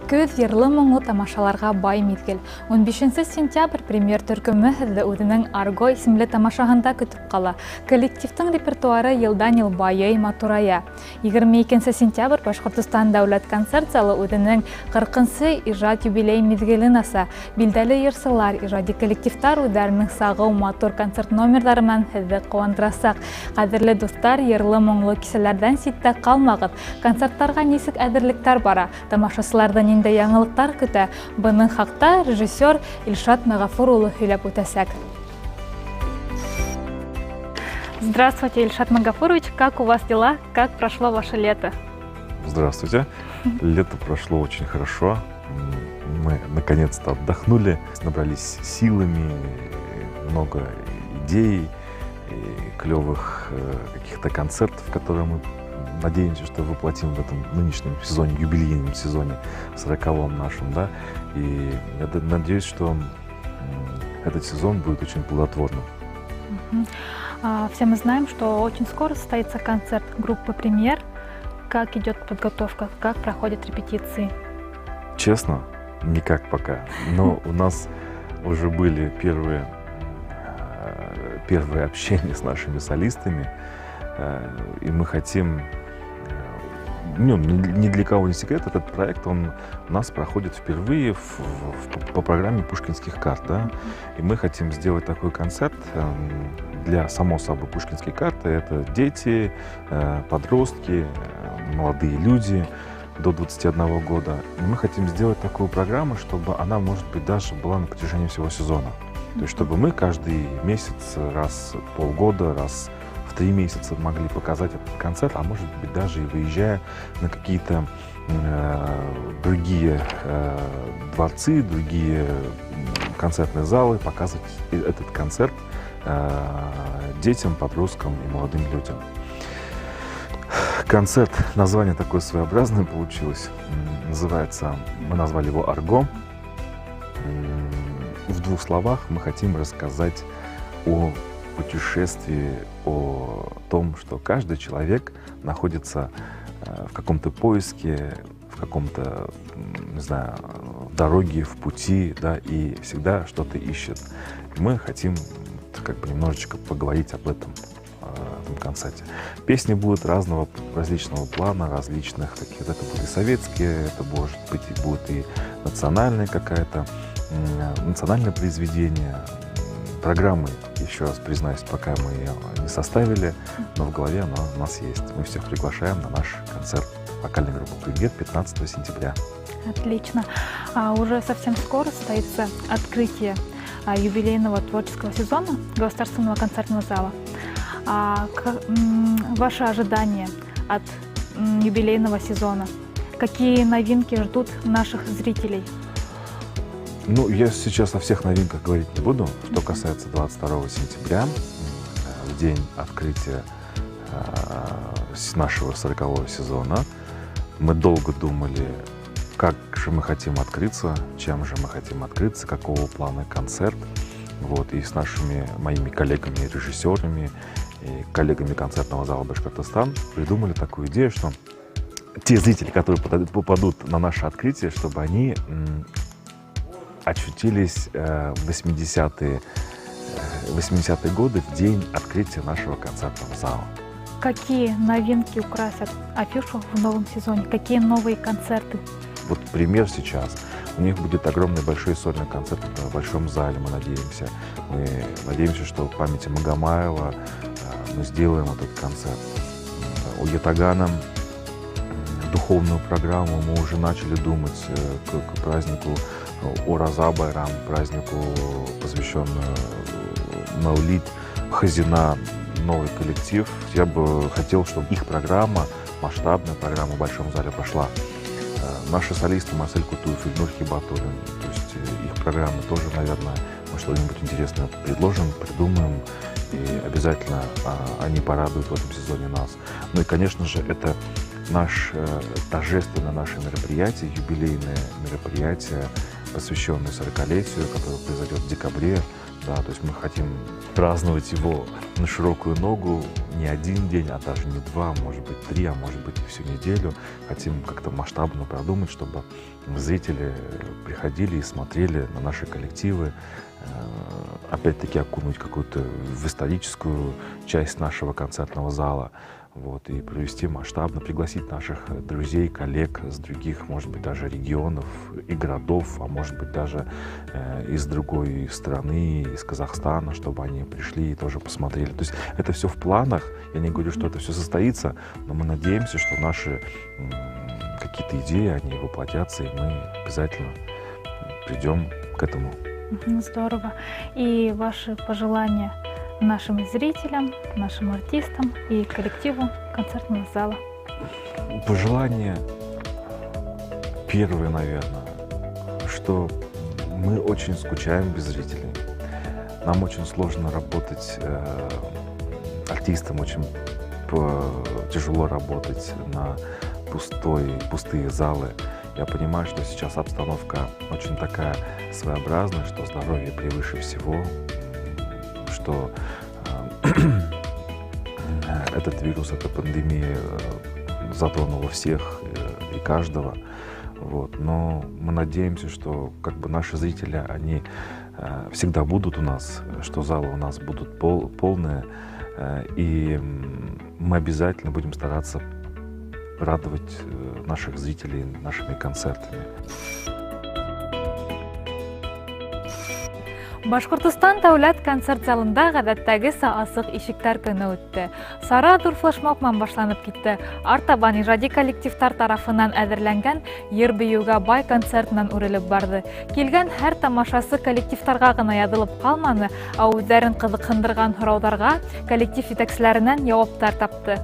Көз йырлы моңлы тамашаларга бай мезгил. 15 сентябрь премьер төркеме һеҙҙе үҙенең «Арго» исемле тамашаһында көтөп ҡала. Коллективтың репертуары йылдан-йыл байый, матурая. 22 сентябрь Башҡортостан дәүләт концерт залы үҙенең 40-нсы ижад юбилей мезгилен аса. Билдәле йырсылар, ижади коллективтар үҙҙәренең сағыу матур концерт номерҙары менән һеҙҙе ҡыуандырасаҡ. Ҡәҙерле дуҫтар, йырлы моңлы кисәләрҙән ситтә ҡалмағыҙ. Концерттарға нисек әҙерлектәр бара? Тамашасыларҙы ниндәй яңылыҡтар көтә? Бының хаҡта режиссер Илшат Мәғәфур улы һөйләп үтәсәк. Здравствуйте, Ильшат Магафурович. Как у вас дела? Как прошло ваше лето? Здравствуйте. Лето прошло очень хорошо. Мы наконец-то отдохнули, набрались силами, много идей, клевых каких-то концертов, которые мы надеемся, что воплотим в этом нынешнем сезоне, юбилейном сезоне, 40-м нашем, да. И я надеюсь, что этот сезон будет очень плодотворным. Все мы знаем, что очень скоро состоится концерт группы «Премьер». Как идет подготовка, как проходят репетиции? Честно, никак пока. Но у нас уже были первые общения с нашими солистами, и мы хотим... ни для кого не секрет, этот проект у нас проходит впервые по программе «Пушкинских карт». Да? И мы хотим сделать такой концерт для, само собой, «Пушкинские карты». Это дети, подростки, молодые люди до 21 года. И мы хотим сделать такую программу, чтобы она, может быть, даже была на протяжении всего сезона. То есть, чтобы мы каждый месяц, раз в полгода, раз в 3 месяца могли показать этот концерт, а может быть даже и выезжая на какие-то другие дворцы, другие концертные залы, показывать этот концерт детям, подросткам и молодым людям. Концерт, название такое своеобразное получилось, называется, мы назвали его «Арго». В 2 словах мы хотим рассказать о путешествии, о том, что каждый человек находится в каком-то поиске, в каком-то, не знаю, в дороге, в пути, да, и всегда что-то ищет. И мы хотим как бы немножечко поговорить об этом в концерте. Песни будут различного плана, различных каких-то. Это будут и советские, это может быть и будет и национальное произведение. Программы, еще раз признаюсь, пока мы ее не составили, но в голове она у нас есть. Мы всех приглашаем на наш концерт вокальной группы «Премьер» 15 сентября. Отлично. Уже совсем скоро состоится открытие юбилейного творческого сезона Государственного концертного зала. Ваши ожидания от юбилейного сезона? Какие новинки ждут наших зрителей? Ну, я сейчас о всех новинках говорить не буду. Что касается 22 сентября, в день открытия нашего 40-го сезона, мы долго думали, как же мы хотим открыться, чем же мы хотим открыться, какого плана концерт. Вот, и с моими коллегами-режиссерами и коллегами концертного зала «Башкортостан» придумали такую идею, что те зрители, которые попадут на наше открытие, чтобы они очутились в 80-е годы, в день открытия нашего концертного зала. Какие новинки украсят афишу в новом сезоне? Какие новые концерты? Вот пример сейчас. У них будет огромный большой сольный концерт в Большом зале, мы надеемся. Мы надеемся, что в памяти Магомаева мы сделаем этот концерт. У Ятагана духовную программу мы уже начали думать к празднику Ораза Байрам, празднику, посвященную Маулид, Хазина, новый коллектив. Я бы хотел, чтобы их программа, масштабная программа в Большом зале прошла. Наши солисты Марсель Кутуев и Ильнур Хибатуллин, то есть их программы тоже, наверное, мы что-нибудь интересное предложим, придумаем, и обязательно они порадуют в этом сезоне нас. Ну и, конечно же, это торжественное наше мероприятие, юбилейное мероприятие, посвященное 40-летию, которое произойдет в декабре. Да, то есть мы хотим праздновать его на широкую ногу, не один день, а даже не 2, может быть 3, а может быть и всю неделю. Хотим как-то масштабно продумать, чтобы зрители приходили и смотрели на наши коллективы, опять-таки окунуть какую-то в историческую часть нашего концертного зала. Вот, и провести масштабно, пригласить наших друзей, коллег с других, может быть, даже регионов и городов, а может быть, даже из другой страны, из Казахстана, чтобы они пришли и тоже посмотрели. То есть это все в планах. Я не говорю, что это все состоится, но мы надеемся, что наши какие-то идеи, они воплотятся, и мы обязательно придем к этому. Здорово. И ваши пожелания нашим зрителям, нашим артистам и коллективу концертного зала? Пожелание первое, наверное, что мы очень скучаем без зрителей. Нам очень сложно работать, артистам очень тяжело работать на пустые залы. Я понимаю, что сейчас обстановка очень такая своеобразная, что здоровье превыше всего, что этот вирус, эта пандемия затронула всех и каждого. Вот. Но мы надеемся, что как бы наши зрители, они всегда будут у нас, что залы у нас будут полные, и мы обязательно будем стараться радовать наших зрителей нашими концертами. Башкортостан дәүләт концерт залында гадәттәгесә асык ишектәр көне үтте. Сара Дур флешмобман башланып китте. Артабан иҗади коллективтар тарафыннан әзерләнгән Йыр биюгә бай концертыннан үрелеп барды. Килгән һәр тамашасы коллективтарга гына язылып калманы, ә үзләрен кызыксындырган сораударга коллектив җитәкчеләреннән җаваплар тапты.